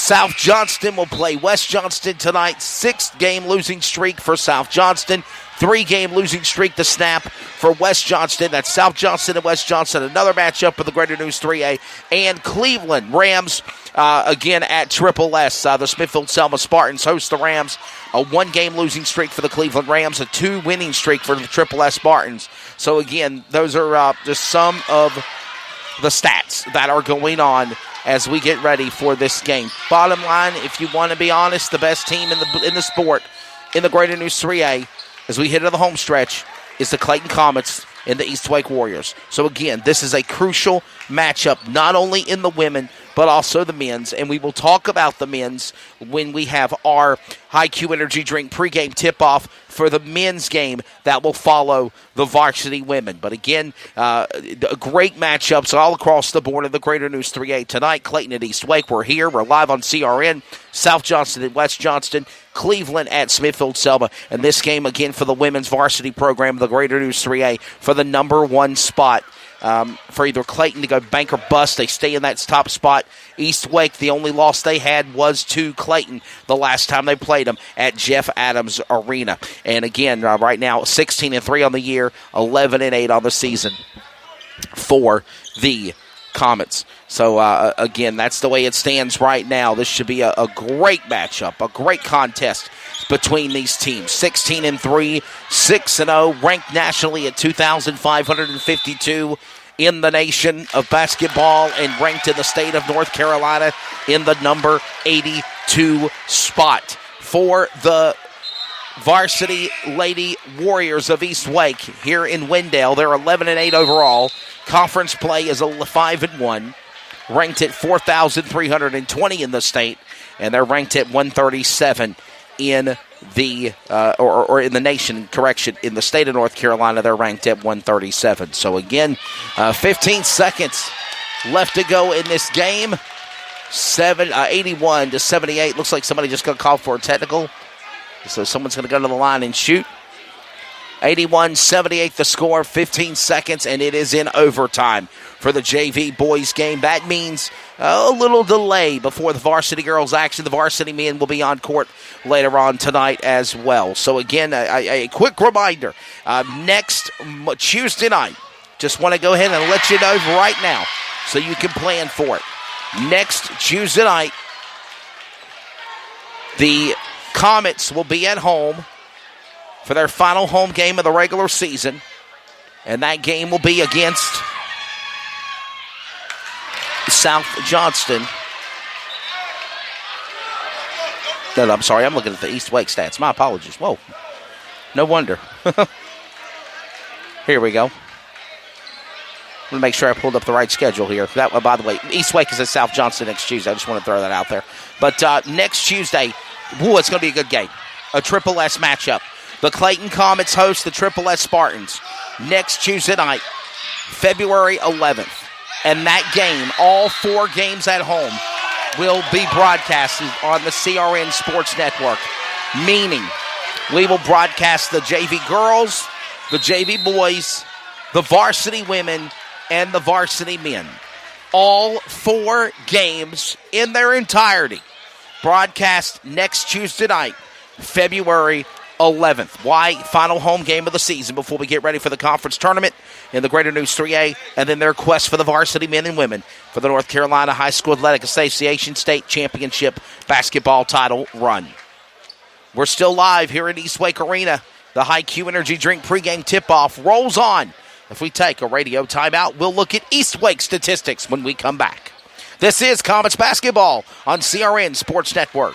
South Johnston will play West Johnston tonight. 6-game losing streak for South Johnston. 3-game losing streak to snap for West Johnston. That's South Johnston and West Johnston. Another matchup of the Greater News 3A. And Cleveland Rams again at Triple S. The Smithfield-Selma Spartans host the Rams. A 1-game losing streak for the Cleveland Rams. A 2-winning streak for the Triple S Spartans. So again, those are just some of the stats that are going on as we get ready for this game. Bottom line, if you want to be honest, the best team in the sport in the Greater News 3A as we hit into the home stretch is the Clayton Comets and the East Wake Warriors. So again, this is a crucial matchup, not only in the women, but also the men's. And we will talk about the men's when we have our High Q Energy Drink pregame tip-off for the men's game that will follow the varsity women. But again, great matchups all across the board in the Greater News 3A tonight. Clayton at East Wake, we're here. We're live on CRN. South Johnston at West Johnston. Cleveland at Smithfield-Selma. And this game, again, for the women's varsity program, the Greater News 3A, for the number 1 spot. For either Clayton to go bank or bust, they stay in that top spot. East Wake, the only loss they had was to Clayton the last time they played them at Jeff Adams Arena. And again, right now, 16-3 on the year, 11-8 on the season for the Comets. So, again, that's the way it stands right now. This should be a great matchup, a great contest between these teams. 16-3, 6-0, ranked nationally at 2,552 in the nation of basketball and ranked in the state of North Carolina in the number 82 spot. For the Varsity Lady Warriors of East Wake here in Wendell, they're 11-8 overall. Conference play is 5-1, ranked at 4,320 in the state, and they're ranked at 137 in the or in the nation. Correction, in the state of North Carolina, they're ranked at 137. So again, 15 seconds left to go in this game. 81-78. Looks like somebody just got called for a technical. So someone's going to go to the line and shoot. 81-78 the score, 15 seconds, and it is in overtime for the JV boys game. That means a little delay before the varsity girls action. The varsity men will be on court later on tonight as well. So again, a quick reminder, next Tuesday night, just want to go ahead and let you know right now so you can plan for it. Next Tuesday night, the Comets will be at home for their final home game of the regular season, and that game will be against South Johnston. No, I'm sorry, I'm looking at the East Wake stats. My apologies. Whoa, no wonder. Here we go. I'm going to make sure I pulled up the right schedule here. That, by the way, East Wake is at South Johnston next Tuesday. I just want to throw that out there. But next Tuesday, it's going to be a good game. A Triple S matchup. The Clayton Comets host the Triple S Spartans next Tuesday night, February 11th. And that game, all 4 games at home, will be broadcasted on the CRN Sports Network, meaning we will broadcast the JV girls, the JV boys, the varsity women, and the varsity men. All 4 games in their entirety broadcast next Tuesday night, February 11th. Why? Final home game of the season before we get ready for the conference tournament in the Greater News 3A, and then their quest for the varsity men and women for the North Carolina High School Athletic Association State Championship basketball title run. We're still live here at East Wake Arena. The High Q Energy Drink pregame tip-off rolls on. If we take a radio timeout, we'll look at East Wake statistics when we come back. This is Comets basketball on CRN Sports Network.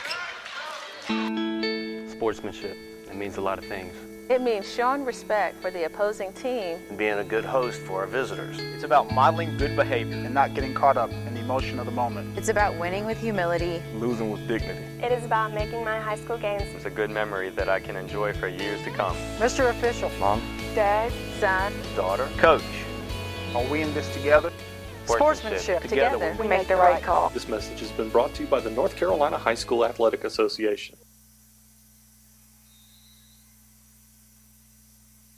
Sportsmanship. It means a lot of things. It means showing respect for the opposing team And being a good host for our visitors. It's about modeling good behavior and not getting caught up in the emotion of the moment. It's about winning with humility. Losing with dignity. It is about making my high school games. It's a good memory that I can enjoy for years to come. Mr. Official. Mom. Dad, son, Daughter. Coach. Are we in this together? sportsmanship. Together we make the right call. This message has been brought to you by the North Carolina High School Athletic Association.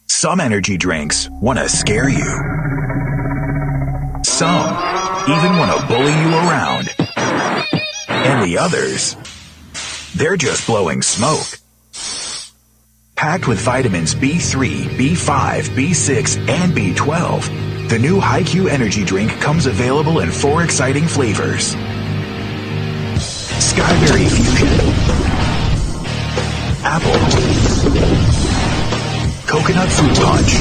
Some energy drinks want to scare you. Some even want to bully you around. And the others, they're just blowing smoke. Packed with vitamins B3, B5, B6, and B12, the new HiQ energy drink comes available in 4 exciting flavors. Skyberry Fusion, Apple, Coconut Fruit Punch,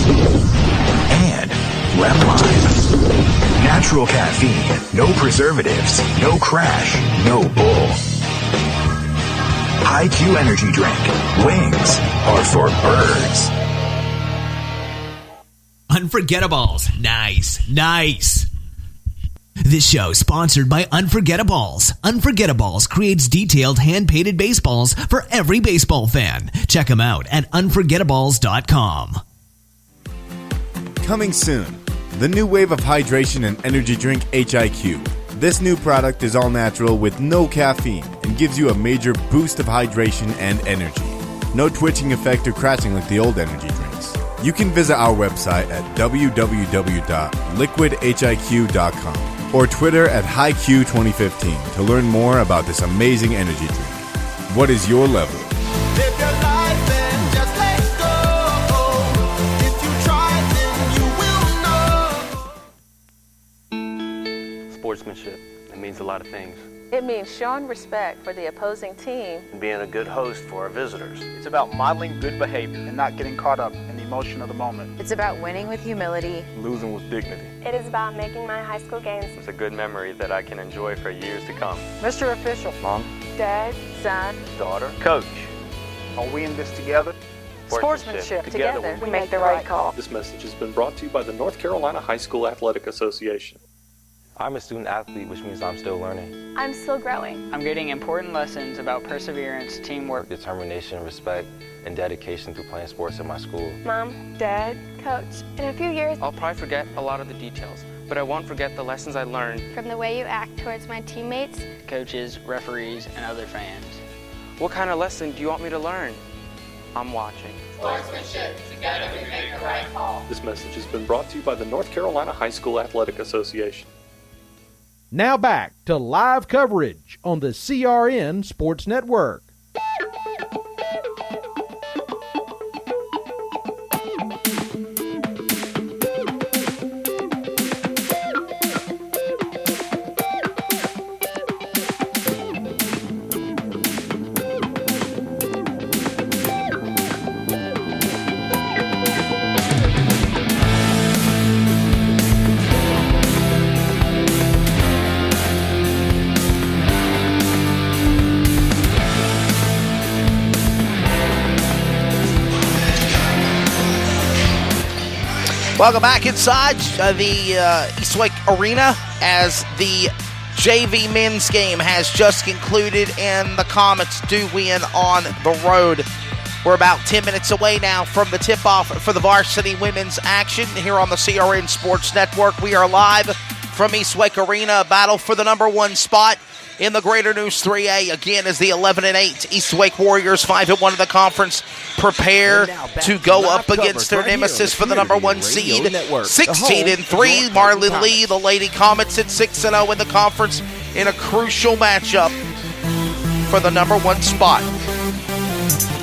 and Lemon Lime. Natural caffeine, no preservatives, no crash, no bull. HiQ energy drink. Wings are for birds. Unforgettables. Nice. This show is sponsored by Unforgettables. Unforgettables creates detailed hand-painted baseballs for every baseball fan. Check them out at unforgettables.com. Coming soon, the new wave of hydration and energy drink HiQ. This new product is all natural with no caffeine and gives you a major boost of hydration and energy. No twitching effect or crashing like the old energy drinks. You can visit our website at www.liquidhiq.com or Twitter at HiQ2015 to learn more about this amazing energy drink. What is your level? Live your life and just let go. If you try, then you will know. Sportsmanship. It means a lot of things. It means showing respect for the opposing team. And being a good host for our visitors. It's about modeling good behavior and not getting caught up in the emotion of the moment. It's about winning with humility. Losing with dignity. It is about making my high school games It's a good memory that I can enjoy for years to come. Mr. Official. Mom. Dad. Son. Daughter. Coach. Are we in this together? Sportsmanship. Together we make the right call. This message has been brought to you by the North Carolina High School Athletic Association. I'm a student athlete, which means I'm still learning. I'm still growing. I'm getting important lessons about perseverance, teamwork, Determination, respect, and dedication through playing sports at my school. Mom, Dad, Coach. In a few years, I'll probably forget a lot of the details, but I won't forget the lessons I learned from the way you act towards my teammates, coaches, referees, and other fans. What kind of lesson do you want me to learn? I'm watching. Sportsmanship. Together we make the right call. This message has been brought to you by the North Carolina High School Athletic Association. Now back to live coverage on the CRN Sports Network. Welcome back inside the Eastwick Arena as the JV men's game has just concluded and the Comets do win on the road. We're about 10 minutes away now from the tip-off for the varsity women's action here on the CRN Sports Network. We are live from Eastwick Arena, a battle for the number 1 spot in the Greater News 3A. Again, as the 11-8 Eastwick Warriors, 5-1 in the conference, prepare to go up against their nemesis for the number 1 seed. 16-3, Marlin Lee, the Lady Comets at 6-0 in the conference in a crucial matchup for the number 1 spot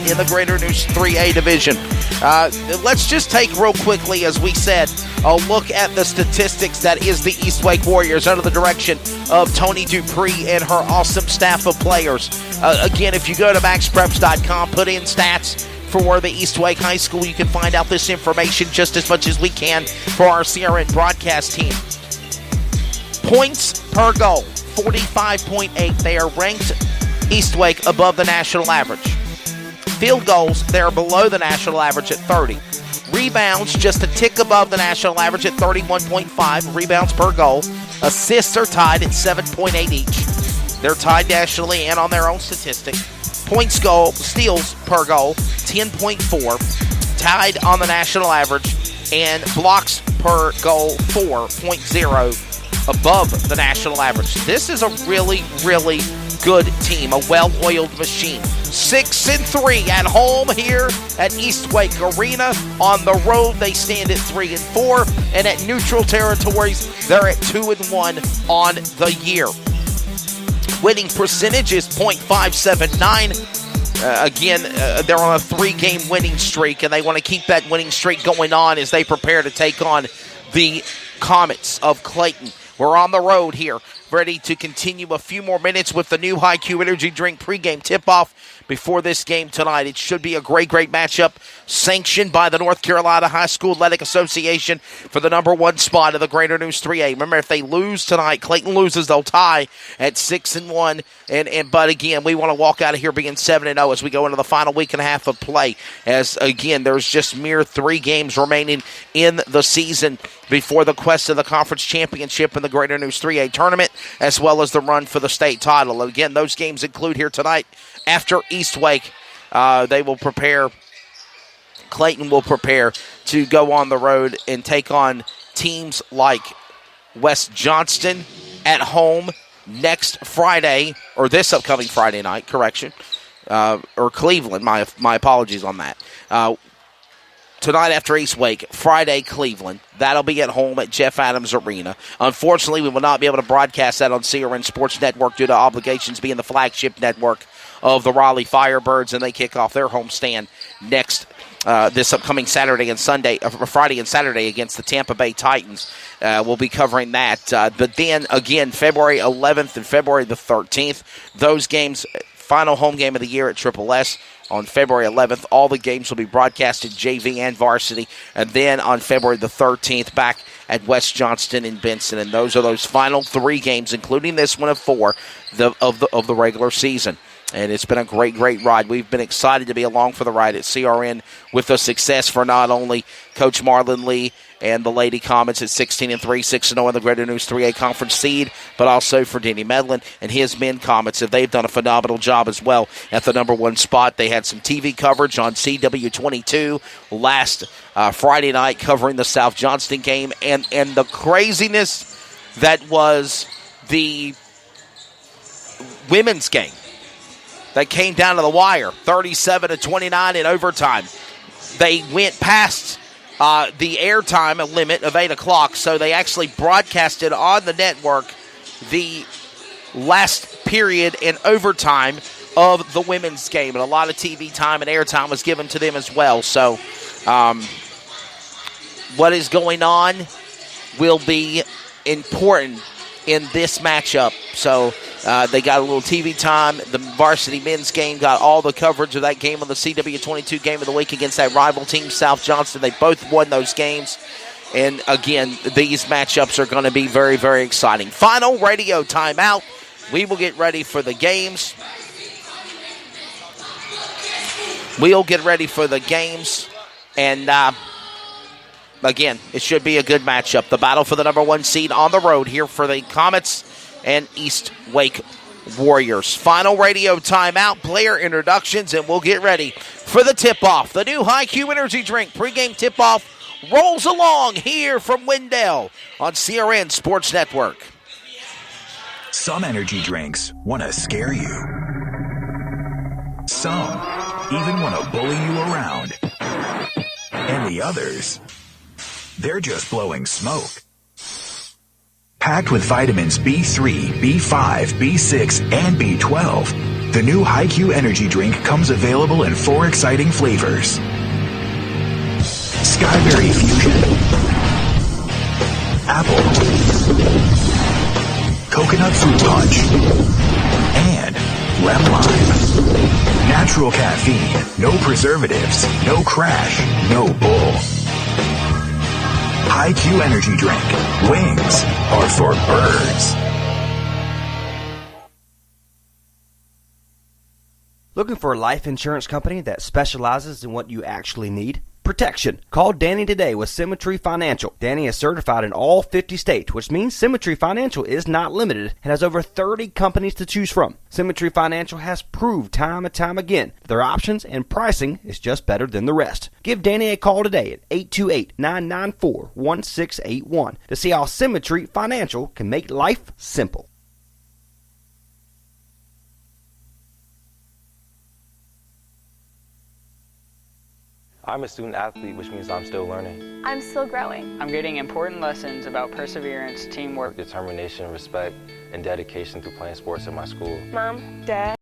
in the Greater News 3A division. Let's just take real quickly, as we said, a look at the statistics that is the Eastwick Warriors under the direction of Tony Dupree and her awesome staff of players. Again, if you go to maxpreps.com, put in stats for the Eastwick High School, you can find out this information just as much as we can for our CRN broadcast team. Points per goal, 45.8. They are ranked Eastwick above the national average. Field goals, they're below the national average at 30. Rebounds, just a tick above the national average at 31.5 rebounds per goal. Assists are tied at 7.8 each. They're tied nationally and on their own statistic. Points goal, steals per goal, 10.4, tied on the national average. And blocks per goal, 4.0, above the national average. This is a really, really good team, a well-oiled machine. 6-3 at home here at Eastwick Arena. On the road, they stand at 3-4, and at neutral territories, they're at 2-1 on the year. Winning percentage is .579. Again, they're on a 3-game winning streak, and they want to keep that winning streak going on as they prepare to take on the Comets of Clayton. We're on the road here, ready to continue a few more minutes with the new HiQ Energy Drink pregame tip-off before this game tonight. It should be a great, great matchup sanctioned by the North Carolina High School Athletic Association for the number 1 spot of the Greater News 3A. Remember, if they lose tonight, Clayton loses, they'll tie at 6-1. But again, we want to walk out of here being 7-0 as we go into the final week and a half of play. As again, there's just mere 3 games remaining in the season before the quest of the conference championship in the Greater News 3A tournament, as well as the run for the state title. Again, those games include here tonight after East Wake. They will prepare. Clayton will prepare to go on the road and take on teams like West Johnston at home next Friday, or this upcoming Friday night, correction, or Cleveland. My apologies on that. Tonight after East Wake, Friday, Cleveland. That'll be at home at Jeff Adams Arena. Unfortunately, we will not be able to broadcast that on CRN Sports Network due to obligations being the flagship network of the Raleigh Firebirds, and they kick off their homestand next this upcoming Saturday and Sunday, Friday and Saturday against the Tampa Bay Titans. We'll be covering that. But then again, February 11th and February the 13th, those games, final home game of the year at Triple S. On February 11th, all the games will be broadcasted, JV and varsity. And then on February the 13th, back at West Johnston and Benson. And those are those final 3 games, including this one of 4 of the regular season. And it's been a great, great ride. We've been excited to be along for the ride at CRN with the success for not only Coach Marlon Lee and the Lady Comets at 16-3, 6-0 in the Greater News 3A Conference seed, but also for Denny Medlin and his men Comets. They've done a phenomenal job as well at the number 1 spot. They had some TV coverage on CW22 last Friday night covering the South Johnston game, and the craziness that was the women's game that came down to the wire, 37-29 in overtime. They went past the airtime limit of 8 o'clock, so they actually broadcasted on the network the last period in overtime of the women's game, and a lot of TV time and airtime was given to them as well. So what is going on will be important in this matchup. So they got a little TV time. The varsity men's game got all the coverage of that game on the CW22 game of the week against that rival team, South Johnston. They both won those games. And again, these matchups are going to be very, very exciting. Final radio timeout. We will get ready for the games. And again, it should be a good matchup. The battle for the number 1 seed on the road here for the Comets and East Wake Warriors. Final radio timeout, player introductions, and we'll get ready for the tip-off. The new HiQ Energy Drink pregame tip-off rolls along here from Wendell on CRN Sports Network. Some energy drinks want to scare you. Some even want to bully you around. And the others, they're just blowing smoke. Packed with vitamins B3, B5, B6, and B12, the new HiQ Energy Drink comes available in 4 exciting flavors. Skyberry Fusion, Apple, Coconut Fruit Punch, and Lemon Lime. Natural caffeine, no preservatives, no crash, no bull. HiQ Energy Drink. Wings are for birds. Looking for a life insurance company that specializes in what you actually need? Protection. Call Danny today with Symmetry Financial. Danny is certified in all 50 states, which means Symmetry Financial is not limited and has over 30 companies to choose from. Symmetry Financial has proved time and time again their options and pricing is just better than the rest. Give Danny a call today at 828-994-1681 to see how Symmetry Financial can make life simple. I'm a student athlete, which means I'm still learning. I'm still growing. I'm getting important lessons about perseverance, teamwork, Determination, respect, and dedication through playing sports at my school. Mom, Dad.